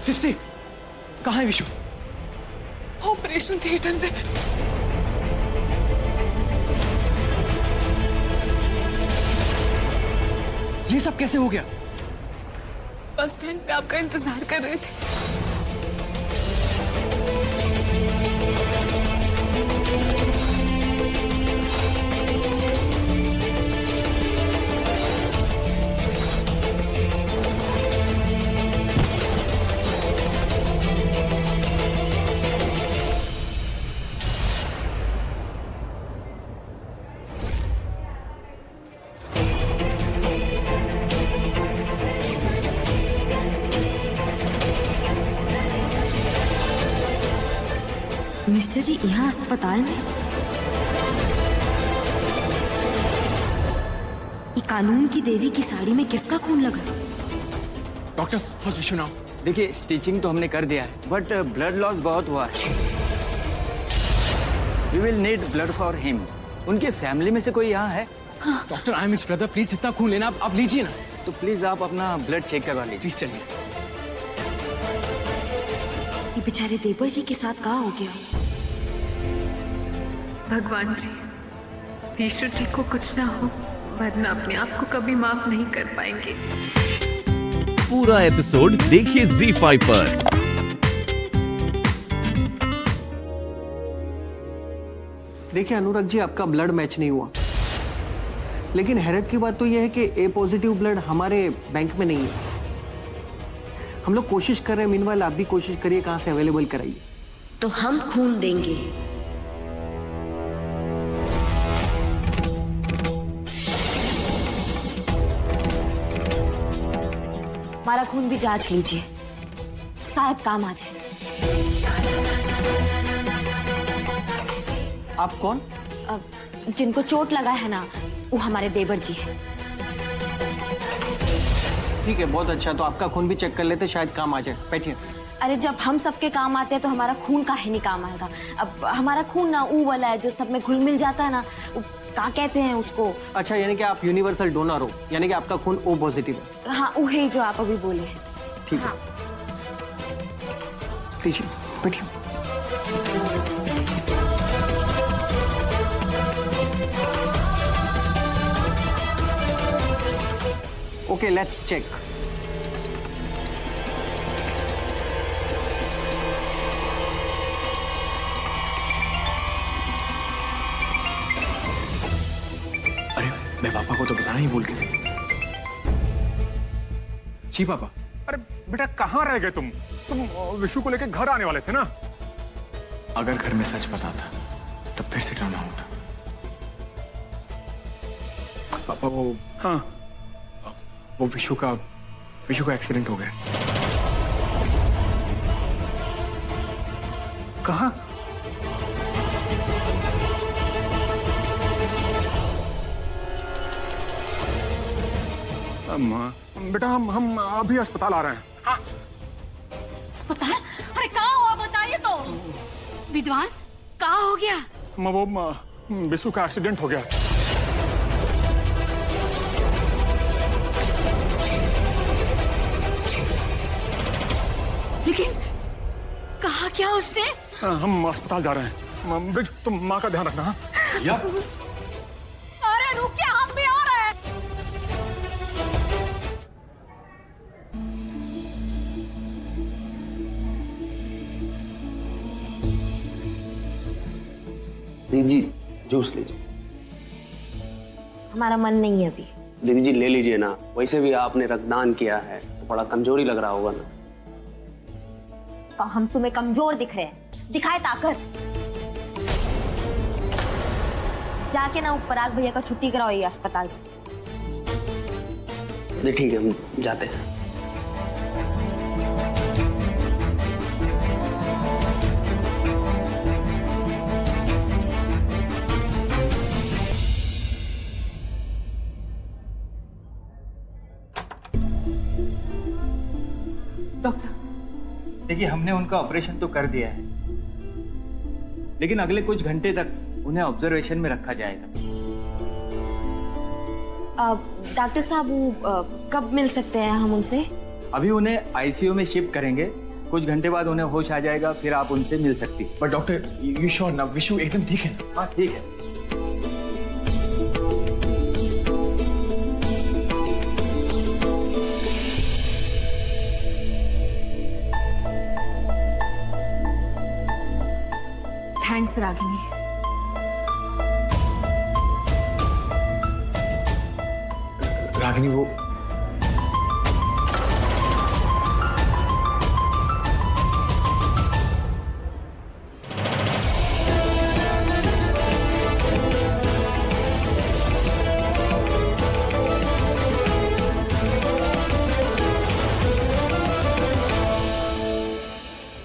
सृष्टि, कहाँ है Vishu? Operation theatre में। ये सब कैसे हो गया? बस स्टैंड पे आपका इंतजार कर रहे थे। मिस्टर जी, यहाँ अस्पताल में ये कानून की देवी की साड़ी में किसका खून लगा? Doctor, house Vishu now? देखिए, स्टिचिंग तो हमने कर दिया है, बट ब्लड लॉस बहुत हुआ है। We will need blood for him. उनके फैमिली में से कोई यहाँ है? Doctor, I am his brother, please जितना खून लेना आप लीजिए ना। तो प्लीज आप अपना ब्लड चेक करवा लीजिए। प्लीज चलिए। ये बेचारे देवर जी के साथ क्या हो गया? भगवान जी, विशु जी को कुछ ना हो, वरना अपने आप को कभी माफ नहीं कर पाएंगे। पूरा एपिसोड देखिए ZEE5 पर। देखिए अनुराग जी, आपका ब्लड मैच नहीं हुआ, लेकिन हैरत की बात तो यह है कि ए पॉजिटिव ब्लड हमारे बैंक में नहीं है। हम लोग कोशिश कर रहे हैं, मीनवाइल आप भी कोशिश करिए कहाँ से अवेलेबल कराइए। तो हम खून देंगे। हमारा खून भी जांच लीजिए, शायद काम आ जाए। आप कौन? जिनको चोट लगा है ना, वो हमारे देवर जी हैं। ठीक है, बहुत अच्छा, तो आपका खून भी चेक कर लेते, शायद काम आ जाए। बैठिए। अरे जब हम सबके काम आते हैं तो हमारा खून काहे नहीं काम आएगा? अब हमारा खून ना वो वाला है जो सब में घुल मिल जाता है ना, क्या कहते हैं उसको? अच्छा, यानी कि आप यूनिवर्सल डोनर हो, यानी कि आपका खून ओ पॉजिटिव है। हाँ, वही जो आप अभी बोले हैं। ठीक है, लीजिए, बैठिए। Okay, let's check. अरे, मैं पापा को तो बताना ही भूल गया। जी पापा। अरे बेटा, कहाँ रह गए तुम विशु को लेकर घर आने वाले थे ना। अगर घर में सच पता था तब फिर से ड्रामा होता। पापा, हाँ, वो विशु का एक्सीडेंट हो गया। कहाँ? बेटा, हम अभी अस्पताल आ रहे हैं। हाँ? अस्पताल? अरे कहाँ हुआ बताइए तो। विद्वान, कहाँ हो गया? वो विशु का एक्सीडेंट हो गया। लेकिन कहा क्या उसने? हम अस्पताल जा रहे हैं। ब्रिज, तुम माँ का ध्यान रखना। या? अरे रुकिए, हम भी आ रहे हैं। दीदी जी, जूस लीजिए। हमारा मन नहीं है अभी। दीदी जी, ले लीजिए ना, वैसे भी आपने रक्तदान किया है तो बड़ा कमजोरी लग रहा होगा ना। तो हम तुम्हें कमजोर दिख रहे हैं? दिखाए ताकत। जाके ना पराग भैया का छुट्टी कराओ ये अस्पताल से। जी ठीक है, हम जाते हैं। डॉक्टर, देखिए, हमने उनका ऑपरेशन तो कर दिया है, लेकिन अगले कुछ घंटे तक उन्हें ऑब्जर्वेशन में रखा जाएगा। डॉक्टर साहब, वो कब मिल सकते हैं हम उनसे? अभी उन्हें आईसीयू में शिफ्ट करेंगे कुछ घंटे बाद उन्हें होश आ जाएगा, फिर आप उनसे मिल सकती हैं। बट डॉक्टर यू श्योर ना विशु एकदम ठीक है ना? हाँ ठीक है। थैंक्स रागिनी। रागिनी वो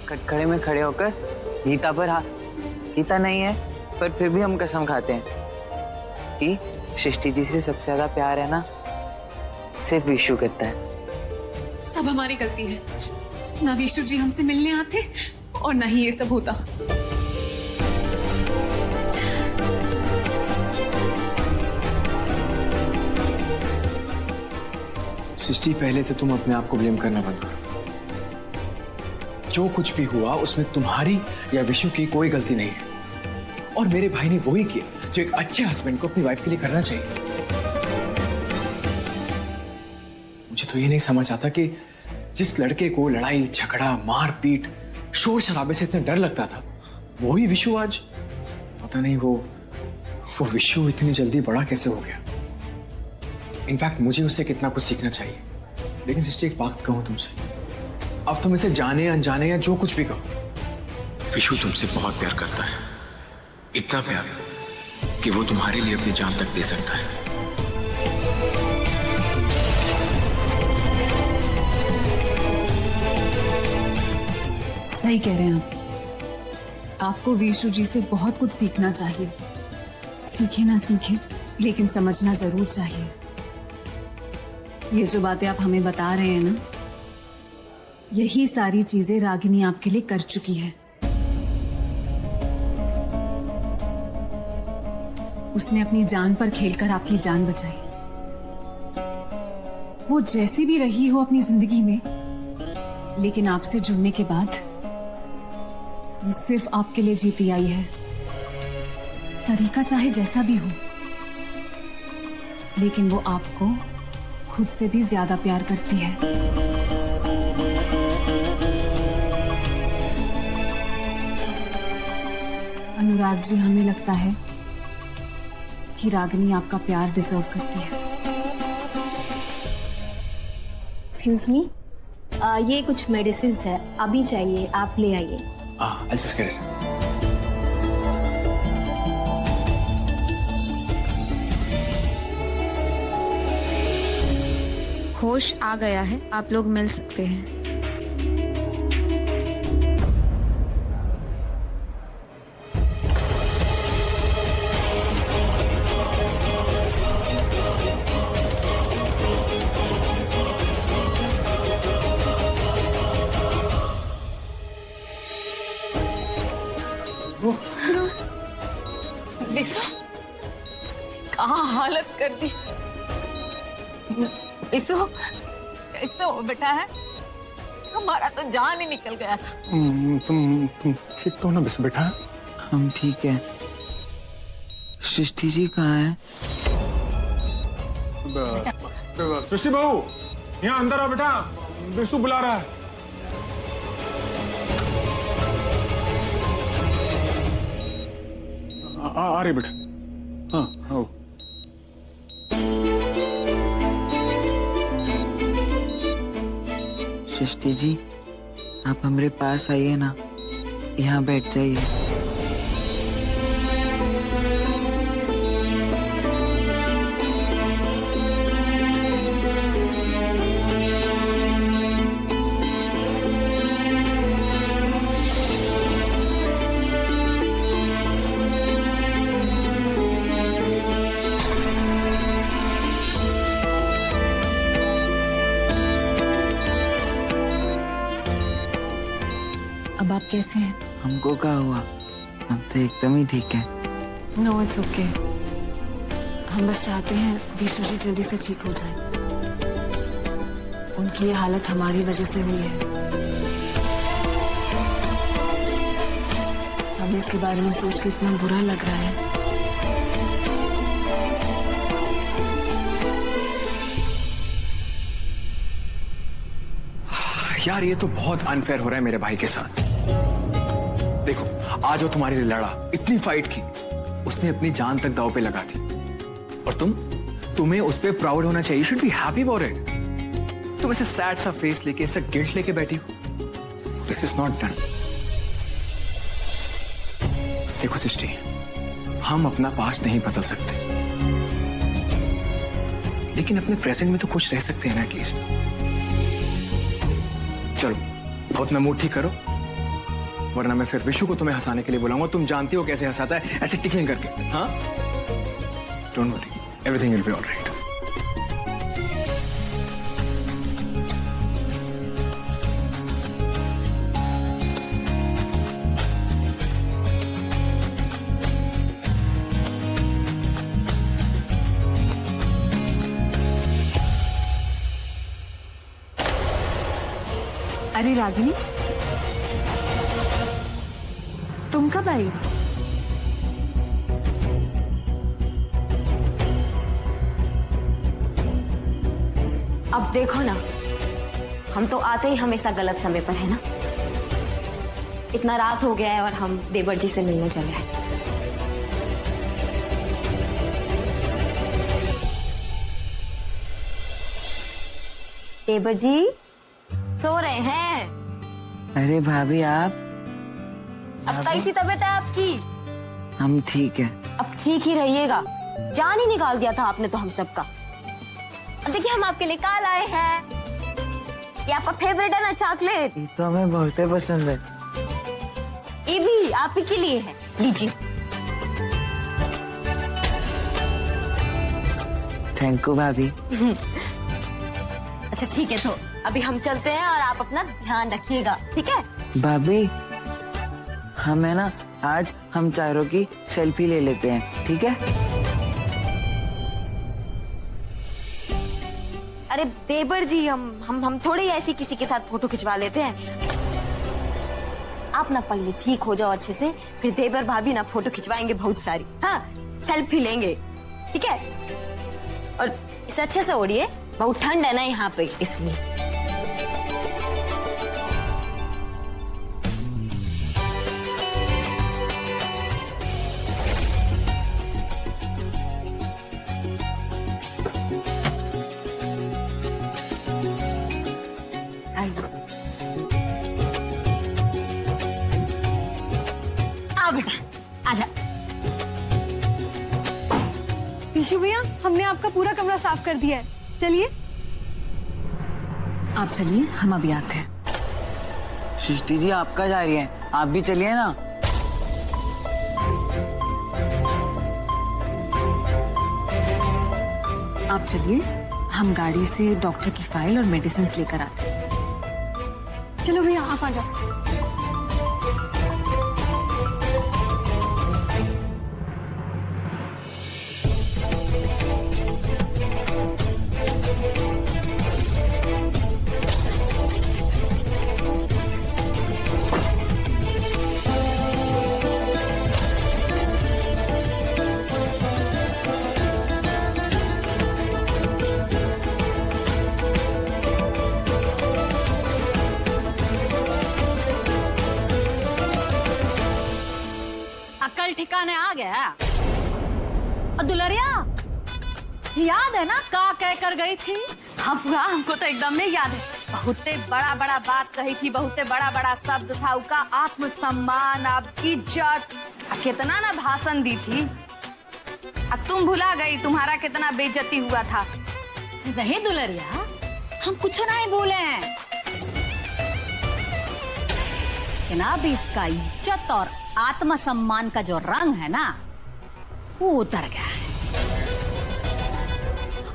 कटखड़े में खड़े होकर गीता पर गीता नहीं है, पर फिर भी हम कसम खाते हैं कि सृष्टि जी से सबसे ज्यादा प्यार है ना सिर्फ विशु करता है। सब हमारी गलती है, ना विशु जी हमसे मिलने आते और ना ही ये सब होता। सृष्टि पहले तो तुम अपने आप को ब्लेम करना बंद करो। जो कुछ भी हुआ उसमें तुम्हारी या विशु की कोई गलती नहीं है, और मेरे भाई ने वही किया जो एक अच्छे हस्बैंड को अपनी वाइफ के लिए करना चाहिए। मुझे तो ये नहीं समझ आता कि जिस लड़के को लड़ाई झगड़ा मारपीट शोर शराबे से इतना डर लगता था, वही विशु आज पता नहीं वो विशु इतनी जल्दी बड़ा कैसे हो गया। इनफैक्ट मुझे उससे कितना कुछ सीखना चाहिए। लेकिन सिस्टर एक बात कहूं तुमसे, अब तुम इसे जाने अनजाने या जो कुछ भी कहो, विशु तुमसे बहुत प्यार करता है, इतना प्यार कि वो तुम्हारे लिए अपनी जान तक दे सकता है। सही कह रहे हैं आप। आपको विशु जी से बहुत कुछ सीखना चाहिए। सीखे ना सीखे, लेकिन समझना जरूर चाहिए। ये जो बातें आप हमें बता रहे हैं ना, यही सारी चीजें रागिनी आपके लिए कर चुकी है। उसने अपनी जान पर खेलकर आपकी जान बचाई। वो जैसी भी रही हो अपनी जिंदगी में, लेकिन आपसे जुड़ने के बाद वो सिर्फ आपके लिए जीती आई है। तरीका चाहे जैसा भी हो, लेकिन वो आपको खुद से भी ज्यादा प्यार करती है। अनुराग जी, हमें लगता है कि रागिनी आपका प्यार डिजर्व करती है। एक्सक्यूज मी, ये कुछ मेडिसिन है, अभी चाहिए, आप ले आइए। I'll just get it. होश आ गया है, आप लोग मिल सकते हैं। कहाँ हालत कर दी। इसो हो बेटा है, हमारा तो जान ही निकल गया था। तुम ठीक तो ना बिसु बेटा? हम ठीक है। सृष्टि जी कहाँ है? सृष्टि बहू, यहाँ अंदर आओ बेटा, बिसु बुला रहा है। आ रही बेटा। हाँ आओ। सृष्टि जी, आप हमारे पास आइए ना, यहाँ बैठ जाइए। अब आप कैसे हैं? हमको क्या हुआ? हम तो एकदम ही ठीक है। No, it's okay. हम बस चाहते हैं विशु जी जल्दी से ठीक हो जाए। उनकी ये हालत हमारी वजह से हुई है। हमें इसके बारे में सोच के इतना बुरा लग रहा है। यार ये तो बहुत अनफेयर हो रहा है मेरे भाई के साथ। देखो आज वो तुम्हारे लिए लड़ा, इतनी फाइट की, उसने अपनी जान तक दांव पे लगा दी, और तुम्हें उस पे प्राउड होना चाहिए। You should be happy about it. तुम ऐसे सैड सा फेस लेके, ऐसा गिल्ट लेके बैठी हो। This is not done. देखो सृष्टि, हम अपना पास्ट नहीं बदल सकते, लेकिन अपने प्रेजेंट में तो खुश रह सकते हैं ना एटलीस्ट। चलो बहुत ना मूड ठीक करो, वरना मैं फिर विशु को तुम्हें हंसाने के लिए बुलाऊंगा। तुम जानती हो कैसे हंसाता है, ऐसे टिकलिंग करके। हाँ, don't worry, everything will be alright. अरे रागिनी, तुम कब आई? अब देखो ना, हम तो आते ही हमेशा गलत समय पर है ना। इतना रात हो गया है और हम देवर जी से मिलने चले आए। देवर जी सो रहे हैं। अरे भाभी आप? अब कैसी तबीयत है आपकी? हम ठीक है। अब ठीक ही रहिएगा, जान ही निकाल दिया था आपने तो हम सबका। अब देखिए हम आपके लिए काल आए हैं। ये आपका फेवरेट है ना चॉकलेट? ये तो हमें बहुत ही पसंद है। ये भी आप ही के लिए है, लीजिए। थैंक यू भाभी। अच्छा ठीक है, तो अभी हम चलते हैं और आप अपना ध्यान रखिएगा, ठीक है? भाभी हमें ना आज हम चारों की सेल्फी ले लेते हैं, ठीक है? अरे देवर जी, हम थोड़े ही ऐसे किसी के साथ फोटो खिंचवा लेते हैं। आप ना पहले ठीक हो जाओ अच्छे से, फिर देवर भाभी ना फोटो खिंचवाएंगे बहुत सारी। हाँ, सेल्फी लेंगे, ठीक है? और इसे अच्छे से ओढ़िए, बहुत ठंड है ना यहाँ पे, इसलिए। आओ बेटा, आजा। विशु भैया, हमने आपका पूरा कमरा साफ कर दिया है, चलिए। आप चलिए, हम अभी आते हैं। सृष्टि जी आप कहाँ जा रही हैं? आप भी चलिए ना। आप चलिए, हम गाड़ी से डॉक्टर की फाइल और मेडिसिन लेकर आते हैं। चलो भैया, आप आ जाओ। अकल ठिकाने आ गया। और दुलरिया, याद है ना का कह कर गई थी? हमको तो एकदम में याद है। बहुते बड़ा बड़ा बात कही थी, बहुते बड़ा बड़ा शब्द था उनका। आत्मसम्मान, अब इज्जत, कितना ना भाषण दी थी। अब तुम भुला गई तुम्हारा कितना बेइज्जती हुआ था। नहीं दुलरिया, हम कुछ नहीं बोले हैं, अब इसका इज्जत और आत्मसम्मान का जो रंग है ना, वो उतर गया है।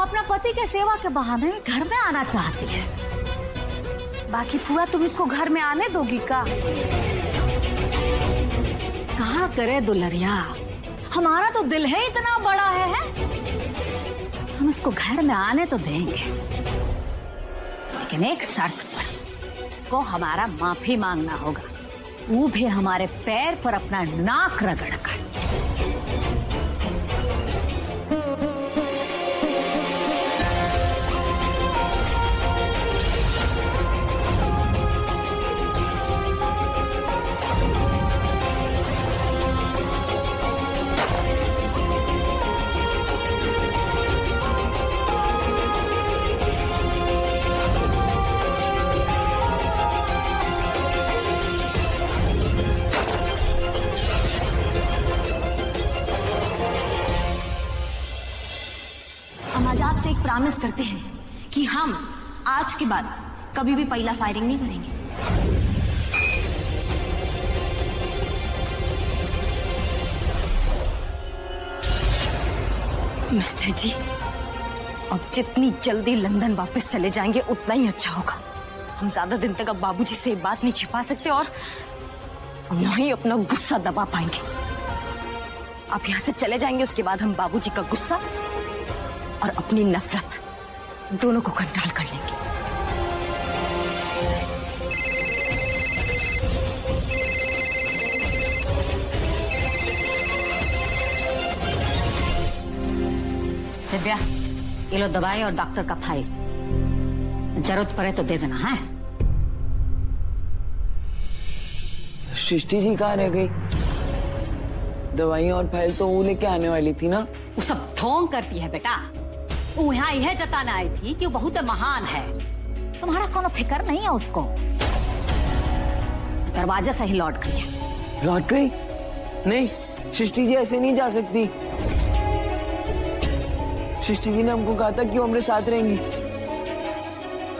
अपना पति के सेवा के बहाने घर में आना चाहती है। बाकी फुआ तुम इसको घर में आने दोगी का? कहाँ करे दुलरिया, हमारा तो दिल है इतना बड़ा है? हम इसको घर में आने तो देंगे, लेकिन एक शर्त पर। इसको हमारा माफी मांगना होगा। वो भी हमारे पैर पर अपना नाक रगड़ कर। हम आज आपसे एक प्रॉमिस करते हैं कि हम आज के बाद कभी भी पहला फायरिंग नहीं करेंगे। मिस्टर जी, अब जितनी जल्दी लंदन वापस चले जाएंगे उतना ही अच्छा होगा। हम ज्यादा दिन तक अब बाबूजी से ये बात नहीं छिपा सकते और वहीं अपना गुस्सा दबा पाएंगे। आप यहाँ से चले जाएंगे, उसके बाद हम बाबूजी का गुस्सा और अपनी नफरत दोनों को कंट्रोल कर लेंगे। दिव्या, ये लो दवाई और डॉक्टर का फाइल, जरूरत पड़े तो दे देना है। सृष्टि जी कहाँ रह गई? दवाई और फाइल तो वो लेके आने वाली थी ना। वो सब ढोंग करती है बेटा। वो यहाँ यह जताना आई थी कि वो बहुत महान है। तुम्हारा कोनो फिक्र नहीं है उसको। दरवाजे से ही लौट गई है। लौट गई? नहीं, सृष्टि जी ऐसे नहीं जा सकती। सृष्टि जी ने हमको कहा था कि वो हमारे साथ रहेंगी।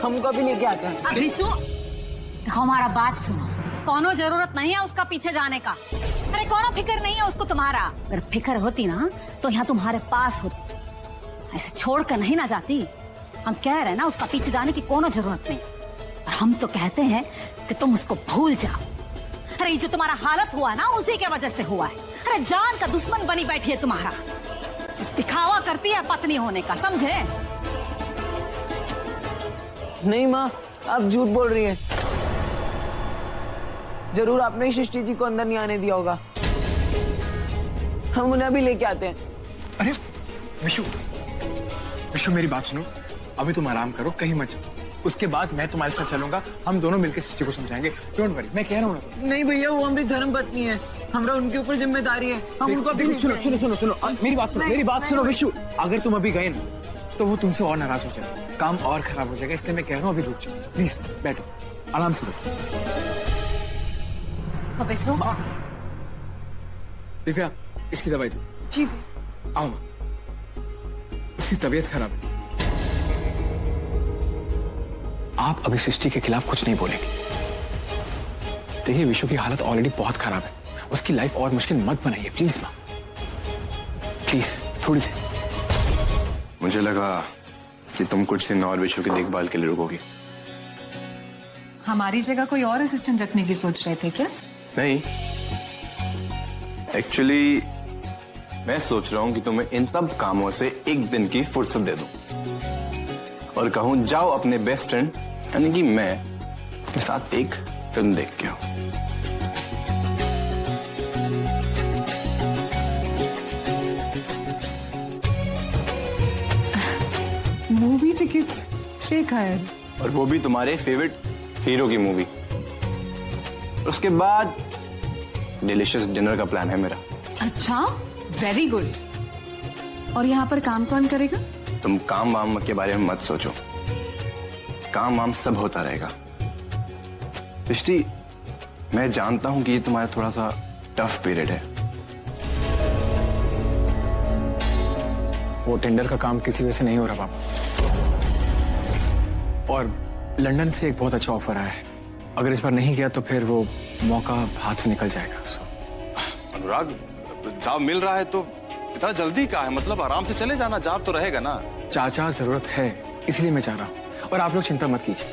हम कभी लेके आते हैं। अब विशु, देखो हमारा बात सुनो। कोनो जरूरत नहीं है उसका पीछे जाने का। अरे कोनो फिक्र नहीं है उसको तुम्हारा। अगर फिक्र होती ना तो यहाँ तुम्हारे पास होती, ऐसे छोड़ कर नहीं ना जाती। हम कह रहे हैं ना, उसका पीछे जाने की कोनो जरूरत नहीं। और हम तो कहते हैं कि तुम उसको भूल जाओ। अरे ये जो तुम्हारा हालत हुआ ना, उसी के वजह से हुआ है। अरे जान का दुश्मन बनी बैठी है तुम्हारा। दिखावा करती है पत्नी होने का, समझे? नहीं माँ, आप झूठ बोल रही हैं। जरूर आपने सृष्टि जी को अंदर नहीं आने दिया होगा। हम उन्हें भी लेके आते हैं। अरे विशु, विशु मेरी बात सुनो। अभी तुम आराम करो, कहीं मत जाओ। उसके बाद मैं तुम्हारे साथ चलूंगा। हम दोनों मिलकर सृष्टि को समझाएंगे। डोंट वरी, मैं कह रहा हूँ। नहीं भैया, वो हमारी धर्म पत्नी है। हमारा उनके ऊपर जिम्मेदारी है। हम उनको अभी सुनो सुनो सुनो सुनो, मेरी बात सुनो, मेरी बात सुनो विशु। अगर तुम अभी गए ना तो वो तुमसे और नाराज हो जाएगा, काम और खराब हो जाएगा। इसलिए मैं कह रहा हूँ अभी रुक जाओ। प्लीज बैठो, आराम से बैठो। दिव्या, इसकी दवाई दो। जी। आओ, उसकी तबीयत खराब है। आप अभी सृष्टि के खिलाफ कुछ नहीं बोलेंगे। देखिए, विशु की हालत ऑलरेडी बहुत खराब है। उसकी लाइफ और मुश्किल मत बनाइए प्लीज माँ, प्लीज थोड़ी सी। मुझे लगा कि तुम कुछ दिन और विशु की देखभाल के लिए रुकोगी। हमारी जगह कोई और असिस्टेंट रखने की सोच रहे थे क्या? नहीं, एक्चुअली मैं सोच रहा हूं कि तुम्हें इन सब कामों से एक दिन की फुर्सत दे दूं और कहूं जाओ अपने बेस्ट फ्रेंड यानी कि मैं के साथ एक फिल्म देख के आओ। मूवी टिकट्स शेखर, और वो भी तुम्हारे फेवरेट हीरो की मूवी। उसके बाद डिलीशियस डिनर का प्लान है मेरा। अच्छा, वेरी गुड। और यहाँ पर काम कौन करेगा? तुम काम वाम के बारे में मत सोचो, काम वाम सब होता रहेगा। सृष्टि, मैं जानता हूं कि ये तुम्हारा थोड़ा सा टफ पीरियड है। वो टेंडर का काम किसी वजह से नहीं हो रहा पापा, और लंदन से एक बहुत अच्छा ऑफर आया है। अगर इस बार नहीं गया तो फिर वो मौका हाथ से निकल जाएगा। अनुराग, जॉब मिल रहा है तो इतना जल्दी क्या है? मतलब आराम से चले जाना, जॉब तो रहेगा ना। चाचा, जरूरत है इसलिए मैं चाह रहा हूँ। और आप लोग चिंता मत कीजिए,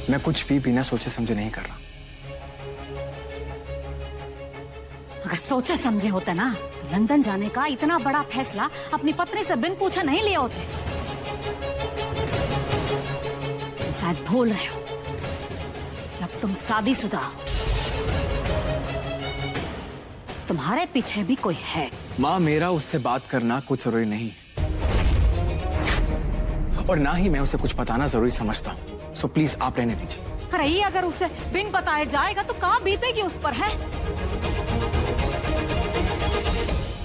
मैं कुछ भी बिना सोचे समझे नहीं कर रहा। अगर सोचे समझे होते ना तो लंदन जाने का इतना बड़ा फैसला अपनी पत्नी से बिन पूछे नहीं लिए होते। तुम शायद भूल रहे हो कि अब तुम शादीशुदा हो तुम्हारे पीछे भी कोई है। माँ, मेरा उससे बात करना कुछ जरूरी नहीं और ना ही मैं उसे कुछ बताना जरूरी समझता हूँ। सो प्लीज आप रहने दीजिए। अरे ये अगर उसे बिन बताए जाएगा तो कहाँ बीतेगी उस पर है।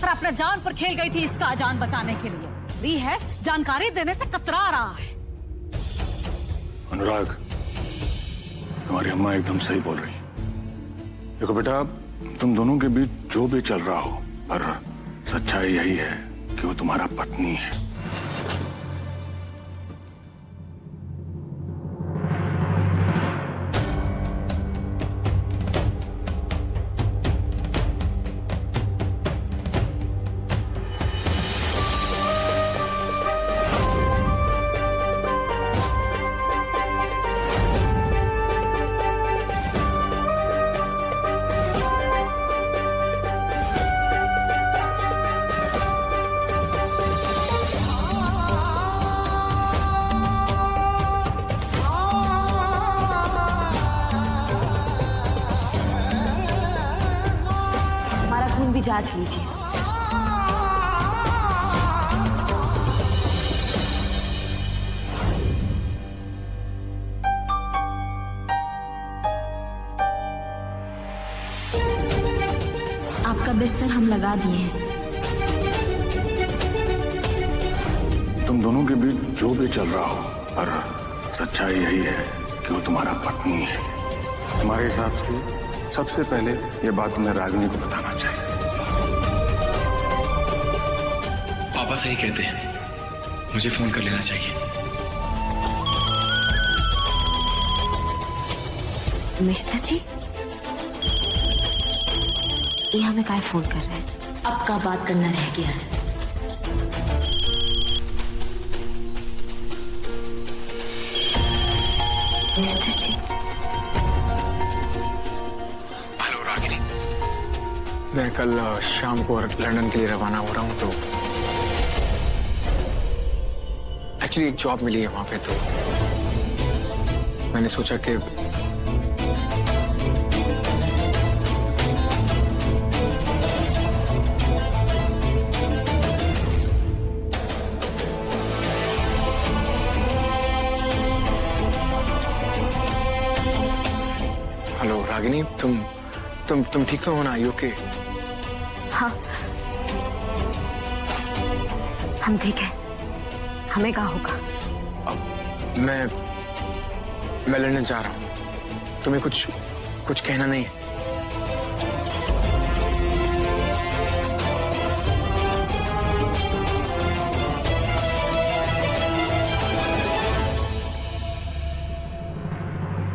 और अपने जान पर खेल गई थी इसका जान बचाने के लिए। भी है जानकारी देने से कतरा रहा है। अनुराग, तुम्हारी अम्मा एकदम सही बोल रही। देखो बेटा, तुम दोनों के बीच जो भी चल रहा हो, पर सच्चाई यही है कि वो तुम्हारा पत्नी है। भी जांच लीजिए। आपका बिस्तर हम लगा दिए हैं। तुम दोनों के बीच जो भी चल रहा हो, पर सच्चाई यही है कि वो तुम्हारा पत्नी है। तुम्हारे हिसाब से सबसे पहले ये बात तुम्हें रागिनी को बताना चाहिए। पापा सही कहते हैं, मुझे फोन कर लेना चाहिए। मिस्टर जी, ये हमें काय फोन कर रहे हैं? अब का बात करना रह गया है। मिस्टर जी। हेलो रागिनी, मैं कल शाम को लंदन के लिए रवाना हो रहा हूँ, तो एक्चुअली एक जॉब मिली है वहां पे, तो मैंने सोचा कि हेलो रागिनी, तुम ठीक तो हो ना? You okay? हाँ, हम ठीक है। हमें क्या होगा? मैं लंदन जा रहा हूँ, तुम्हें कुछ कहना नहीं है?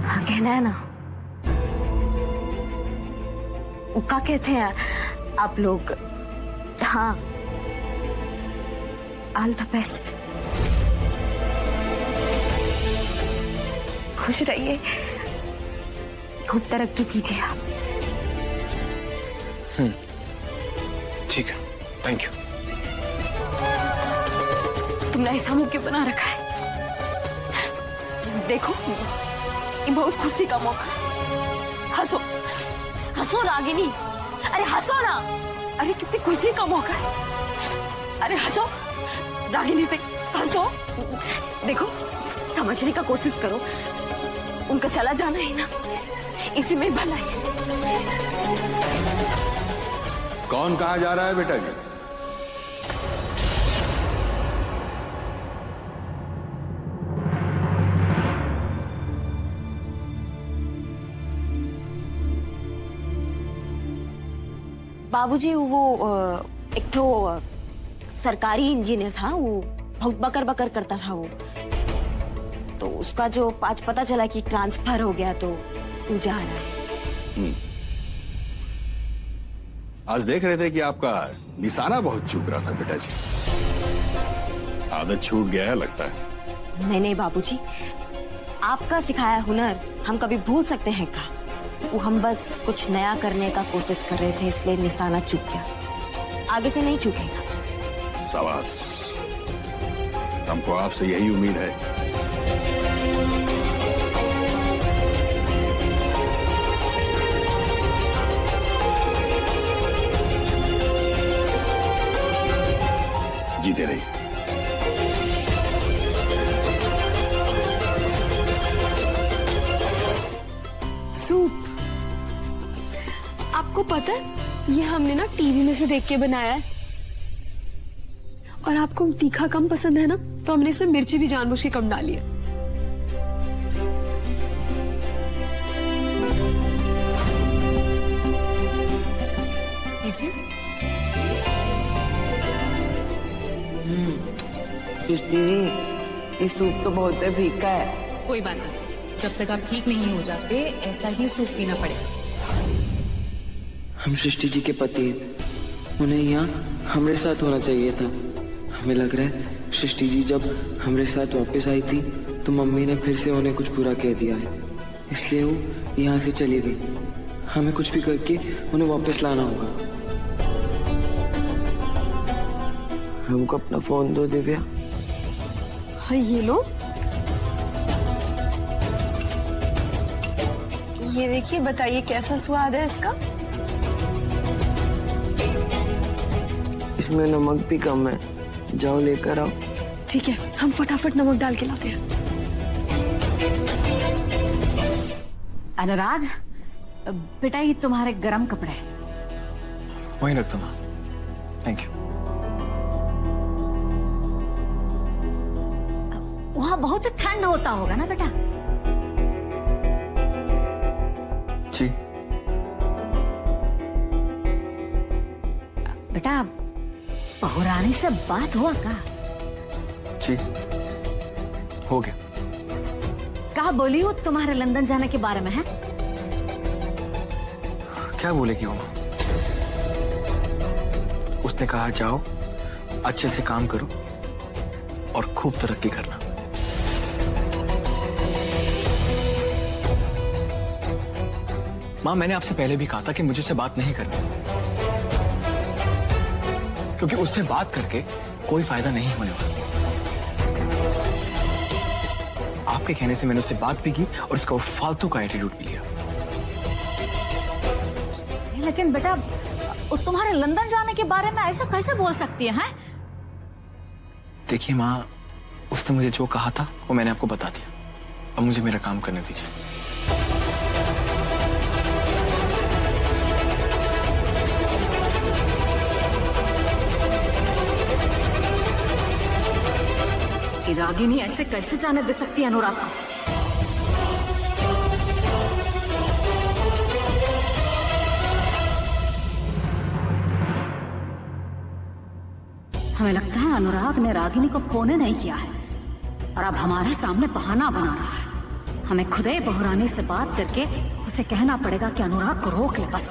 हाँ, कहना है ना। क्या कहते हैं आप लोग? हाँ, ऑल द बेस्ट। खुश रहिए, खूब तरक्की कीजिए आप। ठीक है, थैंक यू। तुमने ऐसा मुंह क्यों बना रखा है? देखो, ये बहुत खुशी का मौका है। हंसो, हंसो रागिनी। अरे हंसो ना। अरे कितनी खुशी का मौका है। अरे हंसो रागिनी से, हंसो। देखो, समझने का कोशिश करो, उनका चला जाना है ना, इसी में भला है। कौन कहाँ जा रहा है बेटा जी? बाबूजी, वो एक तो सरकारी इंजीनियर था, वो बहुत बकर बकर करता था वो, तो उसका जो आज पता चला कि ट्रांसफर हो गया, तो वो जा रहा है। आज देख रहे थे कि आपका निशाना बहुत चूक रहा था बेटा जी। आदत छूट गया है लगता है। नहीं नहीं बाबूजी, आपका सिखाया हुनर हम कभी भूल सकते हैं क्या? वो हम बस कुछ नया करने का कोशिश कर रहे थे, इसलिए निशाना चूक गया। आगे से नहीं चूकेगा। शाबाश, हमको आपसे यही उम्मीद है। सूप। आपको पता है ये हमने ना टीवी में से देख के बनाया है। और आपको तीखा कम पसंद है ना, तो हमने इसमें मिर्ची भी जानबूझ के कम डाली है। सृष्टि जी, इस सूप तो बहुत फीका है। कोई बात नहीं, जब तक आप ठीक नहीं हो जाते ऐसा ही सूप पीना पड़ेगा। हम सृष्टि जी के पति हैं, उन्हें यहाँ हमारे साथ होना चाहिए था। हमें लग रहा है सृष्टि जी जब हमारे साथ वापस आई थी तो मम्मी ने फिर से उन्हें कुछ बुरा कह दिया है, इसलिए वो यहाँ से चली गई। हमें कुछ भी करके उन्हें वापस लाना होगा। हमको अपना फोन दो दिव्या। हाँ ये लो, ये देखिए, बताइए कैसा स्वाद है इसका। इसमें नमक भी कम है, जाओ लेकर आओ। ठीक है, हम फटाफट नमक डाल के लाते हैं। अनुराग बेटा, ये तुम्हारे गरम कपड़े वहीं रख दो माँ। Thank you. वहां बहुत ठंड होता होगा ना बेटा? जी बेटा, बहुरानी से बात हुआ का? जी हो गया। कहा बोली वो तुम्हारे लंदन जाने के बारे में है? क्या बोलेगी वो माँ? उसने कहा जाओ, अच्छे से काम करो और खूब तरक्की करना। माँ, मैंने आपसे पहले भी कहा था कि मुझे उससे बात नहीं करनी, क्योंकि उससे बात करके कोई फायदा नहीं होने वाला। आपके कहने से मैंने उससे बात भी की और उसका वो फालतू का एटीट्यूड भी लिया। लेकिन बेटा, वो तुम्हारे लंदन जाने के बारे में ऐसा कैसे बोल सकती है? देखिए माँ, उसने मुझे जो कहा था वो मैंने आपको बता दिया। अब मुझे मेरा काम करने दीजिए। रागिनी ऐसे कैसे जाने दे सकती है अनुराग को? हमें लगता है अनुराग ने रागिनी को फोन नहीं किया है और अब हमारे सामने बहाना बना रहा है। हमें खुदे बहुरानी से बात करके उसे कहना पड़ेगा कि अनुराग को रोक ले बस।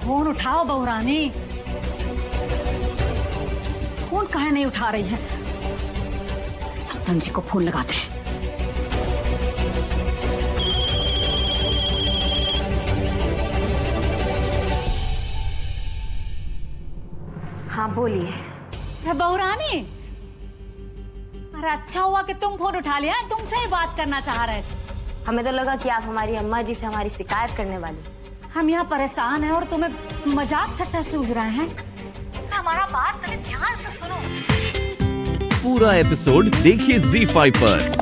फोन उठाओ बहुरानी। फोन काहे नहीं उठा रही है? सप्तन जी को फोन लगाते हैं। हाँ बोलिए। बहुरानी, अरे अच्छा हुआ कि तुम फोन उठा लिया, तुमसे ही बात करना चाह रहे थे। हमें तो लगा कि आप हमारी अम्मा जी से हमारी शिकायत करने वाली। हम यहाँ परेशान हैं और तुम्हें मजाक ठट्ठा सूझ रहे हैं। हमारा बात ध्यान से सुनो। पूरा एपिसोड देखिए ZEE5 पर।